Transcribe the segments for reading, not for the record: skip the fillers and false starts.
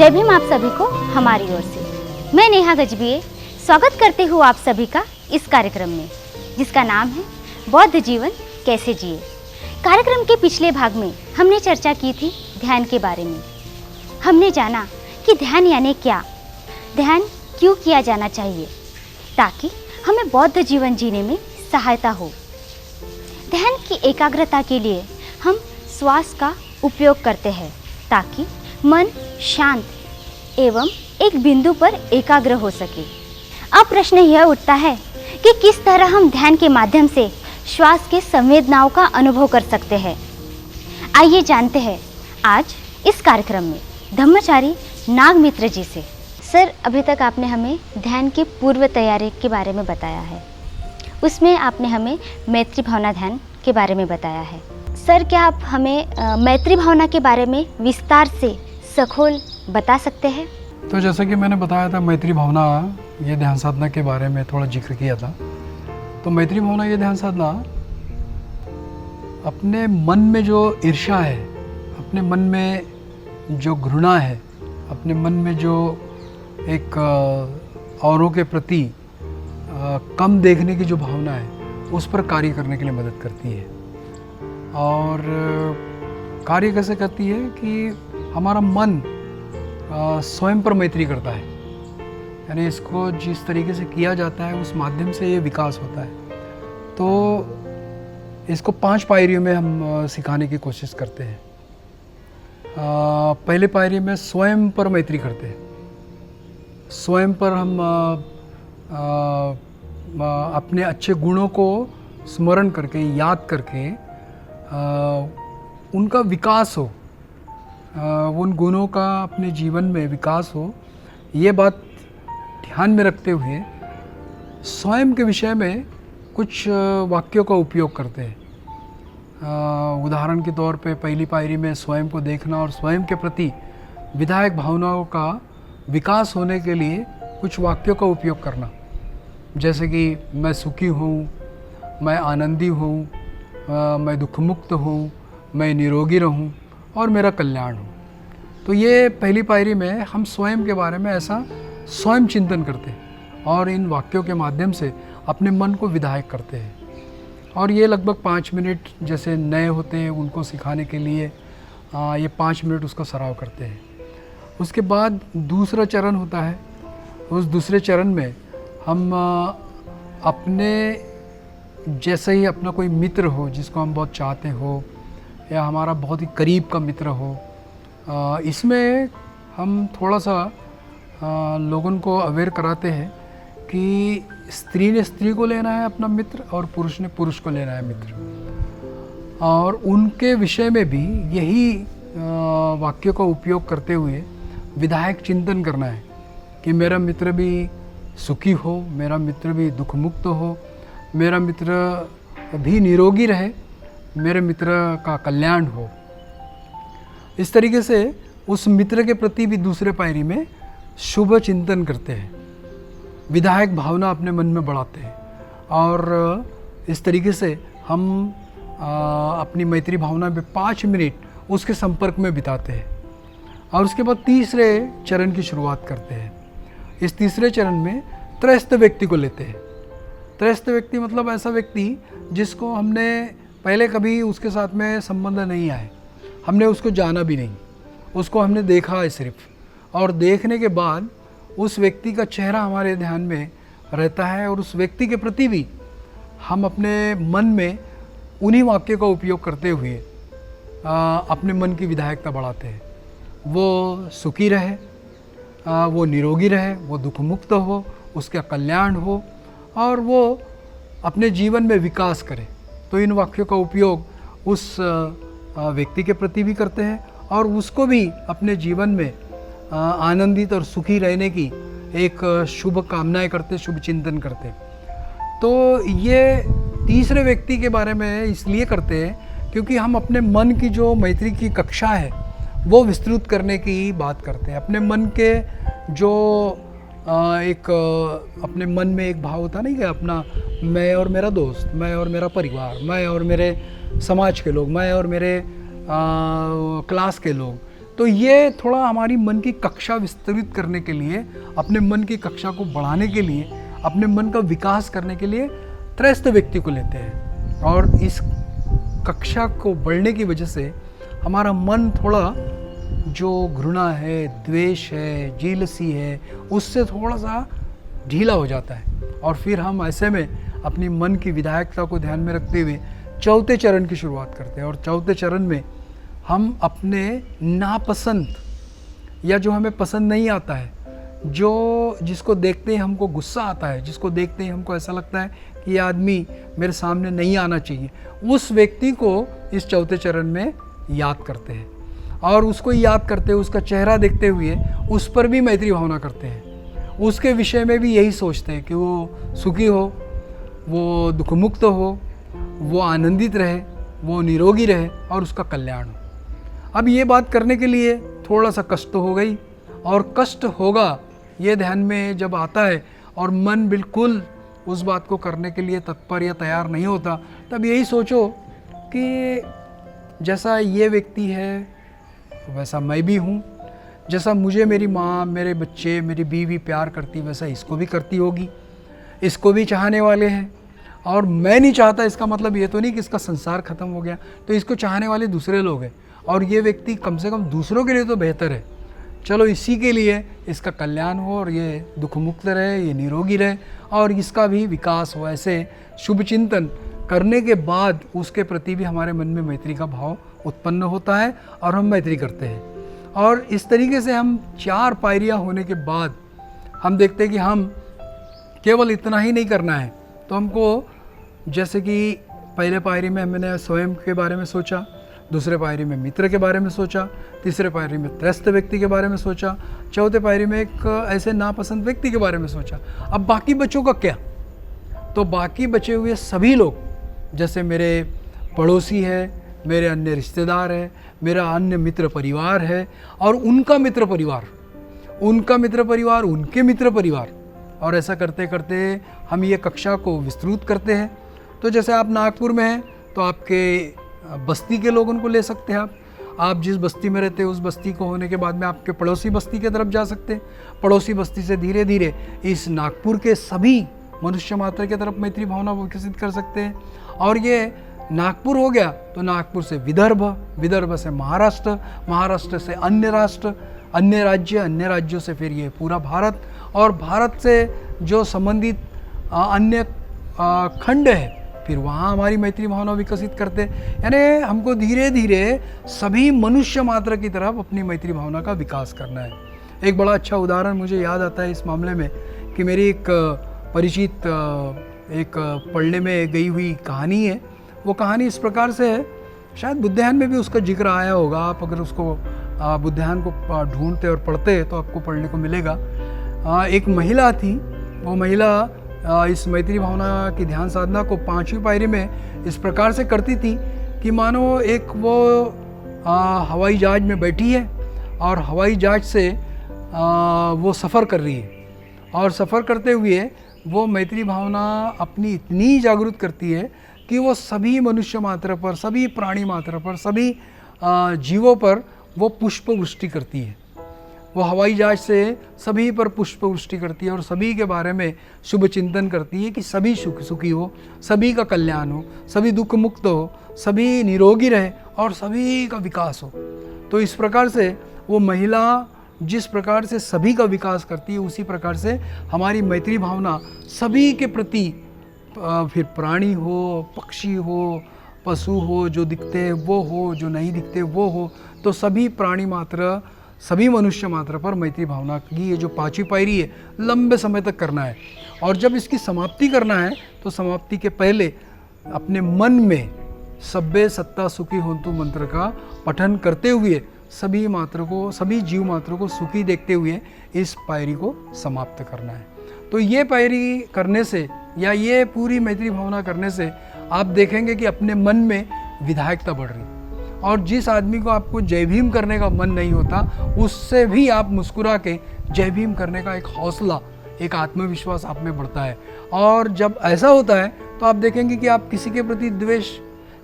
जय भीम आप सभी को हमारी ओर से। मैं नेहा गजबिये स्वागत करते हूँ आप सभी का इस कार्यक्रम में, जिसका नाम है बौद्ध जीवन कैसे जिए। कार्यक्रम के पिछले भाग में हमने चर्चा की थी ध्यान के बारे में। हमने जाना कि ध्यान यानी क्या, ध्यान क्यों किया जाना चाहिए ताकि हमें बौद्ध जीवन जीने में सहायता हो। ध्यान की एकाग्रता के लिए हम श्वास का उपयोग करते हैं ताकि मन शांत एवं एक बिंदु पर एकाग्र हो सके। अब प्रश्न यह उठता है कि किस तरह हम ध्यान के माध्यम से श्वास के संवेदनाओं का अनुभव कर सकते हैं। आइए जानते हैं आज इस कार्यक्रम में धम्मचारी नागमित्र जी से। सर, अभी तक आपने हमें ध्यान की पूर्व तैयारी के बारे में बताया है, उसमें आपने हमें मैत्री भावना ध्यान के बारे में बताया है। सर, क्या आप हमें मैत्री भावना के बारे में विस्तार से सखोल बता सकते हैं? तो जैसा कि मैंने बताया था, मैत्री भावना ये ध्यान साधना के बारे में थोड़ा जिक्र किया था। तो मैत्री भावना ये ध्यान साधना अपने मन में जो ईर्ष्या है, अपने मन में जो घृणा है, अपने मन में जो एक औरों के प्रति कम देखने की जो भावना है, उस पर कार्य करने के लिए मदद करती है। और कार्य कैसे करती है कि हमारा मन स्वयं पर मैत्री करता है, यानी इसको जिस तरीके से किया जाता है उस माध्यम से ये विकास होता है। तो इसको 5 पायरियों में हम सिखाने की कोशिश करते हैं। पहले पायरी में स्वयं पर मैत्री करते हैं। स्वयं पर हम अपने अच्छे गुणों को स्मरण करके, याद करके उनका विकास हो, उन गुणों का अपने जीवन में विकास हो, ये बात ध्यान में रखते हुए स्वयं के विषय में कुछ वाक्यों का उपयोग करते हैं। उदाहरण के तौर पे पहली पायरी में स्वयं को देखना और स्वयं के प्रति विधायक भावनाओं का विकास होने के लिए कुछ वाक्यों का उपयोग करना, जैसे कि मैं सुखी हूँ, मैं आनंदी हूँ, मैं दुखमुक्त हूँ, मैं निरोगी रहूँ और मेरा कल्याण हो। तो ये पहली पायरी में हम स्वयं के बारे में ऐसा स्वयं चिंतन करते हैं और इन वाक्यों के माध्यम से अपने मन को विधायक करते हैं। और ये लगभग 5 मिनट, जैसे नए होते हैं उनको सिखाने के लिए ये 5 मिनट उसका सराव करते हैं। उसके बाद दूसरा चरण होता है। उस दूसरे चरण में हम अपने जैसे ही अपना कोई मित्र हो जिसको हम बहुत चाहते हो, या हमारा बहुत ही करीब का मित्र हो, इसमें हम थोड़ा सा लोगों को अवेयर कराते हैं कि स्त्री ने स्त्री को लेना है अपना मित्र और पुरुष ने पुरुष को लेना है मित्र, और उनके विषय में भी यही वाक्यों का उपयोग करते हुए विधायक चिंतन करना है कि मेरा मित्र भी सुखी हो, मेरा मित्र भी दुखमुक्त हो, मेरा मित्र भी निरोगी रहे, मेरे मित्र का कल्याण हो। इस तरीके से उस मित्र के प्रति भी दूसरे पायरी में शुभ चिंतन करते हैं, विधायक भावना अपने मन में बढ़ाते हैं। और इस तरीके से हम अपनी मैत्री भावना में 5 मिनट उसके संपर्क में बिताते हैं। और उसके बाद तीसरे चरण की शुरुआत करते हैं। इस तीसरे चरण में त्रयस्थ व्यक्ति को लेते हैं। त्रयस्थ व्यक्ति मतलब ऐसा व्यक्ति जिसको हमने पहले कभी उसके साथ में संबंध नहीं आए, हमने उसको जाना भी नहीं, उसको हमने देखा है सिर्फ, और देखने के बाद उस व्यक्ति का चेहरा हमारे ध्यान में रहता है और उस व्यक्ति के प्रति भी हम अपने मन में उन्हीं वाक्यों का उपयोग करते हुए अपने मन की विधायकता बढ़ाते हैं। वो सुखी रहे, वो निरोगी रहे, वो दुखमुक्त हो, उसका कल्याण हो और वो अपने जीवन में विकास करे। तो इन वाक्यों का उपयोग उस व्यक्ति के प्रति भी करते हैं और उसको भी अपने जीवन में आनंदित और सुखी रहने की एक शुभ कामनाएं करते, शुभ चिंतन करते। तो ये तीसरे व्यक्ति के बारे में इसलिए करते हैं क्योंकि हम अपने मन की जो मैत्री की कक्षा है वो विस्तृत करने की बात करते हैं। अपने मन के जो अपने मन में एक भाव होता नहीं कि अपना मैं और मेरा दोस्त, मैं और मेरा परिवार, मैं और मेरे समाज के लोग, मैं और मेरे क्लास के लोग, तो ये थोड़ा हमारी मन की कक्षा विस्तृत करने के लिए, अपने मन की कक्षा को बढ़ाने के लिए, अपने मन का विकास करने के लिए त्रस्त व्यक्ति को लेते हैं। और इस कक्षा को बढ़ने की वजह से हमारा मन थोड़ा जो घृणा है, द्वेष है, जीलसी है, उससे थोड़ा सा ढीला हो जाता है। और फिर हम ऐसे में अपनी मन की विधायकता को ध्यान में रखते हुए चौथे चरण की शुरुआत करते हैं। और चौथे चरण में हम अपने नापसंद या जो हमें पसंद नहीं आता है, जिसको देखते ही हमको गुस्सा आता है, जिसको देखते ही हमको ऐसा लगता है कि ये आदमी मेरे सामने नहीं आना चाहिए, उस व्यक्ति को इस चौथे चरण में याद करते हैं। और उसको याद करते हुए, उसका चेहरा देखते हुए उस पर भी मैत्री भावना करते हैं। उसके विषय में भी यही सोचते हैं कि वो सुखी हो, वो दुखमुक्त हो, वो आनंदित रहे, वो निरोगी रहे और उसका कल्याण हो। अब ये बात करने के लिए थोड़ा सा कष्ट तो हो गई, और कष्ट होगा ये ध्यान में जब आता है और मन बिल्कुल उस बात को करने के लिए तत्पर या तैयार नहीं होता, तब यही सोचो कि जैसा ये व्यक्ति है वैसा मैं भी हूँ, जैसा मुझे मेरी माँ, मेरे बच्चे, मेरी बीवी प्यार करती, वैसा इसको भी करती होगी, इसको भी चाहने वाले हैं। और मैं नहीं चाहता, इसका मतलब ये तो नहीं कि इसका संसार खत्म हो गया, तो इसको चाहने वाले दूसरे लोग हैं, और ये व्यक्ति कम से कम दूसरों के लिए तो बेहतर है। चलो इसी के लिए इसका कल्याण हो और ये दुख मुक्त रहे, ये निरोगी रहे और इसका भी विकास हो। ऐसे शुभ चिंतन करने के बाद उसके प्रति भी हमारे मन में मैत्री का भाव उत्पन्न होता है और हम मैत्री करते हैं। और इस तरीके से हम 4 पायरियाँ होने के बाद हम देखते हैं कि हम केवल इतना ही नहीं करना है। तो हमको जैसे कि पहले पायरी में मैंने स्वयं के बारे में सोचा, दूसरे पायरी में मित्र के बारे में सोचा, तीसरे पायरी में त्रस्त व्यक्ति के बारे में सोचा, चौथे पायरी में एक ऐसे नापसंद व्यक्ति के बारे में सोचा। अब बाकी बच्चों का क्या? तो बाकी बचे हुए सभी लोग, जैसे मेरे पड़ोसी है, मेरे अन्य रिश्तेदार है, मेरा अन्य मित्र परिवार है और उनका मित्र परिवार, उनका मित्र परिवार, उनके मित्र परिवार, और ऐसा करते करते हम ये कक्षा को विस्तृत करते हैं। तो जैसे आप नागपुर में हैं तो आपके बस्ती के लोगों को ले सकते हैं। आप जिस बस्ती में रहते हैं उस बस्ती को होने के बाद में आपके पड़ोसी बस्ती की तरफ जा सकते हैं। पड़ोसी बस्ती से धीरे धीरे इस नागपुर के सभी मनुष्य मात्र की तरफ मैत्री भावना विकसित कर सकते हैं। और ये नागपुर हो गया तो नागपुर से विदर्भ, विदर्भ से महाराष्ट्र, महाराष्ट्र से अन्य राष्ट्र, अन्य राज्य, अन्य राज्यों से फिर ये पूरा भारत, और भारत से जो संबंधित अन्य खंड है फिर वहाँ हमारी मैत्री भावना विकसित करते। यानी हमको धीरे धीरे सभी मनुष्य मात्र की तरफ अपनी मैत्री भावना का विकास करना है। एक बड़ा अच्छा उदाहरण मुझे याद आता है इस मामले में कि मेरी एक परिचित एक पढ़ने में गई हुई कहानी है। वो कहानी इस प्रकार से है, शायद बुद्धायन में भी उसका जिक्र आया होगा। आप अगर उसको बुद्धायन को ढूंढते और पढ़ते तो आपको पढ़ने को मिलेगा। एक महिला थी, वो महिला इस मैत्री भावना की ध्यान साधना को 5वीं पायरी में इस प्रकार से करती थी कि मानो एक वो हवाई जहाज में बैठी है और हवाई जहाज से वो सफ़र कर रही है, और सफ़र करते हुए वो मैत्री भावना अपनी इतनी जागृत करती है कि वो सभी मनुष्य मात्र पर, सभी प्राणी मात्र पर, सभी जीवों पर वो पुष्प वृष्टि करती है। वो हवाई जहाज से सभी पर पुष्प वृष्टि करती है और सभी के बारे में शुभ चिंतन करती है कि सभी सुखी हो, सभी का कल्याण हो, सभी दुख मुक्त हो, सभी निरोगी रहे और सभी का विकास हो। तो इस प्रकार से वो महिला जिस प्रकार से सभी का विकास करती है, उसी प्रकार से हमारी मैत्री भावना सभी के प्रति, फिर प्राणी हो, पक्षी हो, पशु हो, जो दिखते हैं वो हो, जो नहीं दिखते वो हो, तो सभी प्राणी मात्र, सभी मनुष्य मात्र पर मैत्री भावना की ये जो 5वीं पायरी है लंबे समय तक करना है। और जब इसकी समाप्ति करना है तो समाप्ति के पहले अपने मन में सब्बे सत्ता सुखी होन्तु मंत्र का पठन करते हुए सभी मात्र को, सभी जीव मात्र को सुखी देखते हुए इस पायरी को समाप्त करना है। तो ये पायरी करने से या ये पूरी मैत्री भावना करने से आप देखेंगे कि अपने मन में विधायकता बढ़ रही, और जिस आदमी को आपको जय भीम करने का मन नहीं होता उससे भी आप मुस्कुरा के जय भीम करने का एक हौसला, एक आत्मविश्वास आप में बढ़ता है। और जब ऐसा होता है तो आप देखेंगे कि आप किसी के प्रति द्वेष,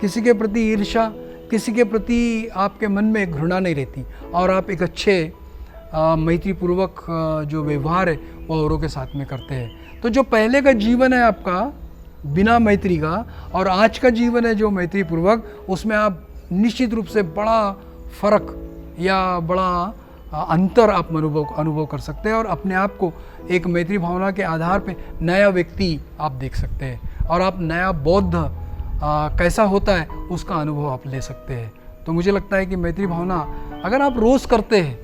किसी के प्रति ईर्ष्या, किसी के प्रति आपके मन में घृणा नहीं रहती और आप एक अच्छे मैत्रीपूर्वक जो व्यवहार है वो औरों के साथ में करते हैं। तो जो पहले का जीवन है आपका बिना मैत्री का और आज का जीवन है जो मैत्रीपूर्वक, उसमें आप निश्चित रूप से बड़ा फर्क या बड़ा अंतर आप अनुभव कर सकते हैं और अपने आप को एक मैत्री भावना के आधार पे नया व्यक्ति आप देख सकते हैं और आप नया बौद्ध कैसा होता है उसका अनुभव आप ले सकते हैं। तो मुझे लगता है कि मैत्री भावना अगर आप रोज़ करते हैं,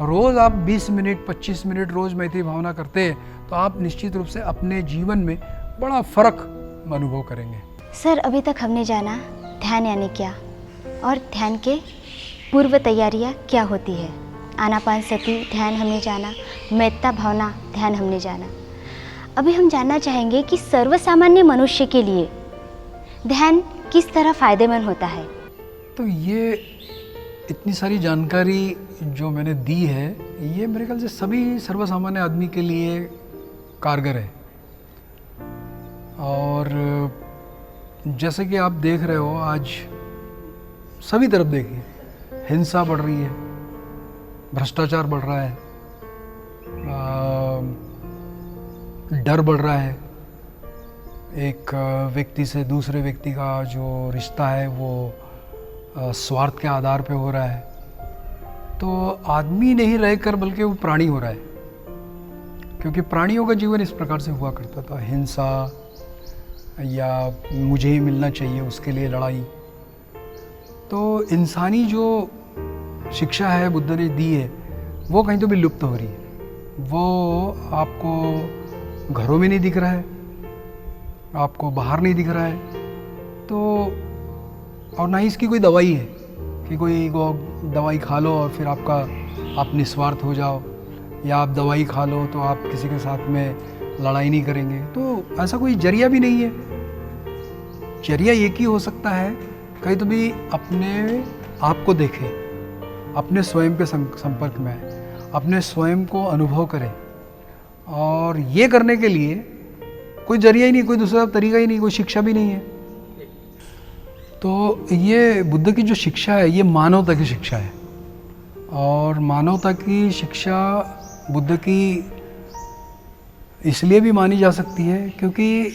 रोज़ आप 20 मिनट 25 मिनट रोज़ मैत्री भावना करते हैं, तो आप निश्चित रूप से अपने जीवन में बड़ा फ़र्क अनुभव करेंगे। सर, अभी तक हमने जाना ध्यान यानी क्या और ध्यान के पूर्व तैयारियाँ क्या होती है। आनापानसति ध्यान हमने जाना, मेत्ता भावना ध्यान हमने जाना। अभी हम जानना चाहेंगे कि सर्वसामान्य मनुष्य के लिए ध्यान किस तरह फ़ायदेमंद होता है। तो ये इतनी सारी जानकारी जो मैंने दी है, ये मेरे ख्याल से सभी सर्वसामान्य आदमी के लिए कारगर है। और जैसे कि आप देख रहे हो आज सभी तरफ देखिए, हिंसा बढ़ रही है, भ्रष्टाचार बढ़ रहा है, डर बढ़ रहा है, एक व्यक्ति से दूसरे व्यक्ति का जो रिश्ता है वो स्वार्थ के आधार पे हो रहा है। तो आदमी नहीं रहकर बल्कि वो प्राणी हो रहा है, क्योंकि प्राणियों का जीवन इस प्रकार से हुआ करता था, हिंसा या मुझे ही मिलना चाहिए उसके लिए लड़ाई। तो इंसानी जो शिक्षा है बुद्ध ने दी है वो कहीं तो भी लुप्त हो रही है। वो आपको घरों में नहीं दिख रहा है, आपको बाहर नहीं दिख रहा है। तो और ना ही इसकी कोई दवाई है कि कोई दवाई खा लो और फिर आप निस्वार्थ हो जाओ, या आप दवाई खा लो तो आप किसी के साथ में लड़ाई नहीं करेंगे। तो ऐसा कोई जरिया भी नहीं है। जरिया एक ही हो सकता है, कहीं तो भी अपने आप को देखें, अपने स्वयं के संपर्क में आए, अपने स्वयं को अनुभव करें। और ये करने के लिए कोई जरिया ही नहीं, कोई दूसरा तरीका ही नहीं, कोई शिक्षा भी नहीं है। तो ये बुद्ध की जो शिक्षा है ये मानवता की शिक्षा है। और मानवता की शिक्षा बुद्ध की इसलिए भी मानी जा सकती है क्योंकि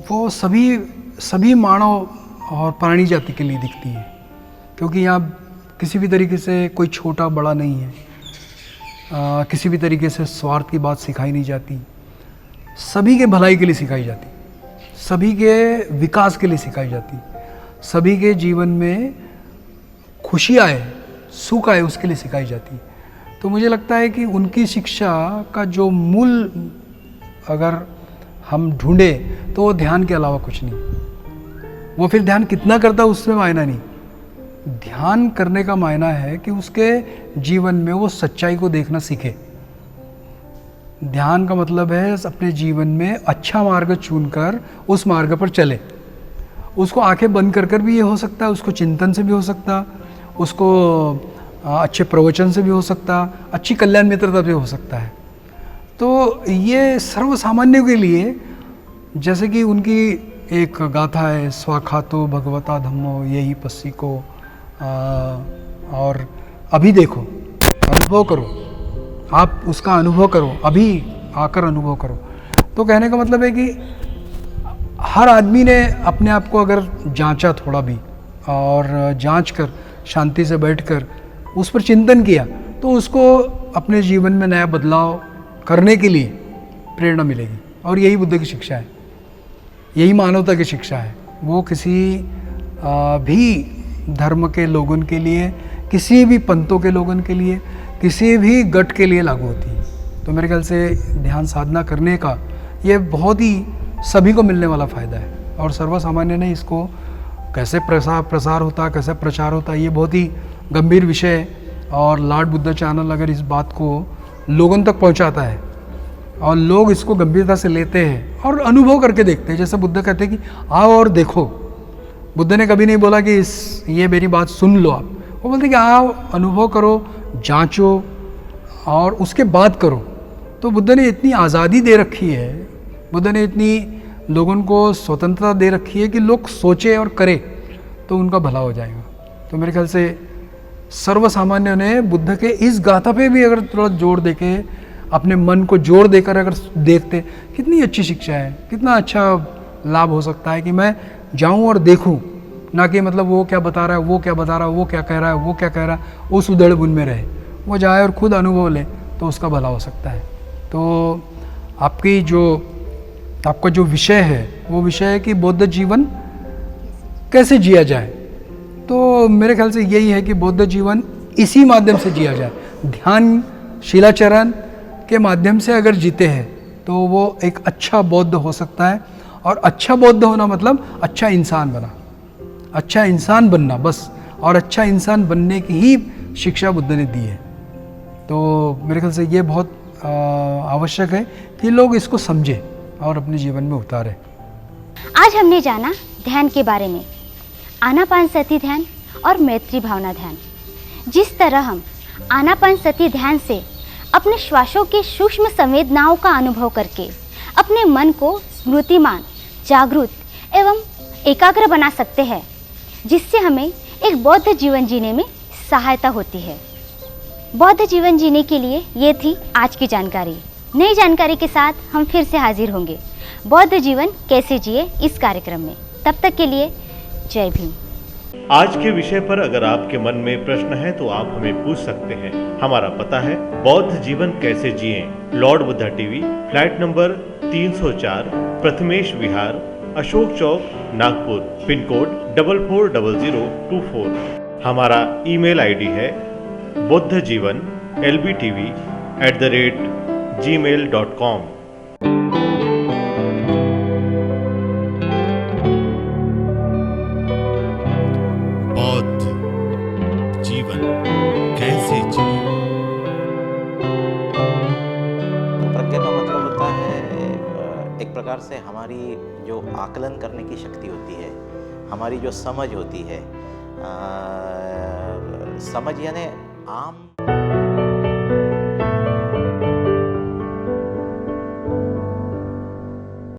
वो सभी मानव और प्राणी जाति के लिए दिखती है। क्योंकि यहाँ किसी भी तरीके से कोई छोटा बड़ा नहीं है, किसी भी तरीके से स्वार्थ की बात सिखाई नहीं जाती, सभी के भलाई के लिए सिखाई जाती, सभी के विकास के लिए सिखाई जाती, सभी के जीवन में खुशी आए, सुख आए उसके लिए सिखाई जाती। तो मुझे लगता है कि उनकी शिक्षा का जो मूल अगर हम ढूंढे तो वो ध्यान के अलावा कुछ नहीं। वो फिर ध्यान कितना करता उसमें मायना नहीं, ध्यान करने का मायना है कि उसके जीवन में वो सच्चाई को देखना सीखे। ध्यान का मतलब है अपने जीवन में अच्छा मार्ग चुनकर उस मार्ग पर चले। उसको आंखें बंद कर भी ये हो सकता है, उसको चिंतन से भी हो सकता, उसको अच्छे प्रवचन से भी हो सकता, अच्छी कल्याण मित्रता भी हो सकता है। तो ये सर्वसामान्य के लिए, जैसे कि उनकी एक गाथा है, स्वाखातो भगवता धम्मो यही पस्सी को, और अभी देखो, अनुभव करो, आप उसका अनुभव करो, अभी आकर अनुभव करो। तो कहने का मतलब है कि हर आदमी ने अपने आप को अगर जांचा थोड़ा भी और जांच कर शांति से बैठकर उस पर चिंतन किया तो उसको अपने जीवन में नया बदलाव करने के लिए प्रेरणा मिलेगी। और यही बुद्ध की शिक्षा है, यही मानवता की शिक्षा है। वो किसी भी धर्म के लोगों के लिए, किसी भी पंथों के लोगों के लिए, किसी भी गट के लिए लागू होती है। तो मेरे ख्याल से ध्यान साधना करने का ये बहुत ही सभी को मिलने वाला फ़ायदा है। और सर्वसामान्य ने इसको कैसे प्रसार होता, कैसे प्रचार होता, ये बहुत ही गंभीर विषय है। और लॉर्ड बुद्ध चैनल अगर इस बात को लोगों तक पहुंचाता है और लोग इसको गंभीरता से लेते हैं और अनुभव करके देखते हैं, जैसे बुद्ध कहते हैं कि आओ और देखो। बुद्ध ने कभी नहीं बोला कि ये मेरी बात सुन लो आप, वो बोलते कि आओ, अनुभव करो, जांचो और उसके बाद करो। तो बुद्ध ने इतनी आज़ादी दे रखी है, बुद्ध ने इतनी लोगों को स्वतंत्रता दे रखी है कि लोग सोचे और करें। तो उनका भला हो जाएगा। तो मेरे ख्याल से सर्वसामान्य ने बुद्ध के इस गाथा पे भी अगर थोड़ा जोर देके अपने मन को जोर देकर अगर देखते, कितनी अच्छी शिक्षा है, कितना अच्छा लाभ हो सकता है कि मैं जाऊं और देखूं, ना कि मतलब वो क्या बता रहा है, वो क्या बता रहा है, वो क्या कह रहा है, वो क्या कह रहा है, उस उधेड़ बुन में रहे। वो जाए और खुद अनुभव ले तो उसका भला हो सकता है। तो आपका जो विषय है वो विषय है कि बौद्ध जीवन कैसे जिया जाए। तो मेरे ख्याल से यही है कि बौद्ध जीवन इसी माध्यम से जिया जाए। ध्यान शिलाचरण के माध्यम से अगर जीते हैं तो वो एक अच्छा बौद्ध हो सकता है। और अच्छा बौद्ध होना मतलब अच्छा इंसान बना, अच्छा इंसान बनना बस। और अच्छा इंसान बनने की ही शिक्षा बुद्ध ने दी है। तो मेरे ख्याल से ये बहुत आवश्यक है कि लोग इसको समझें और अपने जीवन में उतारें। आज हमने जाना ध्यान के बारे में, आनापानसति ध्यान और मैत्री भावना ध्यान। जिस तरह हम आनापानसति ध्यान से अपने श्वासों के सूक्ष्म संवेदनाओं का अनुभव करके अपने मन को स्मृतिमान, जागरूक एवं एकाग्र बना सकते हैं, जिससे हमें एक बौद्ध जीवन जीने में सहायता होती है। बौद्ध जीवन जीने के लिए ये थी आज की जानकारी। नई जानकारी के साथ हम फिर से हाजिर होंगे बौद्ध जीवन कैसे जिए इस कार्यक्रम में। तब तक के लिए जय भीम। आज के विषय पर अगर आपके मन में प्रश्न है तो आप हमें पूछ सकते हैं। हमारा पता है बौद्ध जीवन कैसे जिए, Lord Buddha TV, flat number 304, Prathamesh Vihar, Ashok Chowk, Nagpur, pin code 440024। हमारा ईमेल आईडी है buddhajivan@gmail.com। बौद्ध जीवन कैसे जिए। प्रज्ञा का मतलब होता है एक प्रकार से हमारी जो आकलन करने की शक्ति होती है, हमारी जो समझ होती है। समझ यानी आम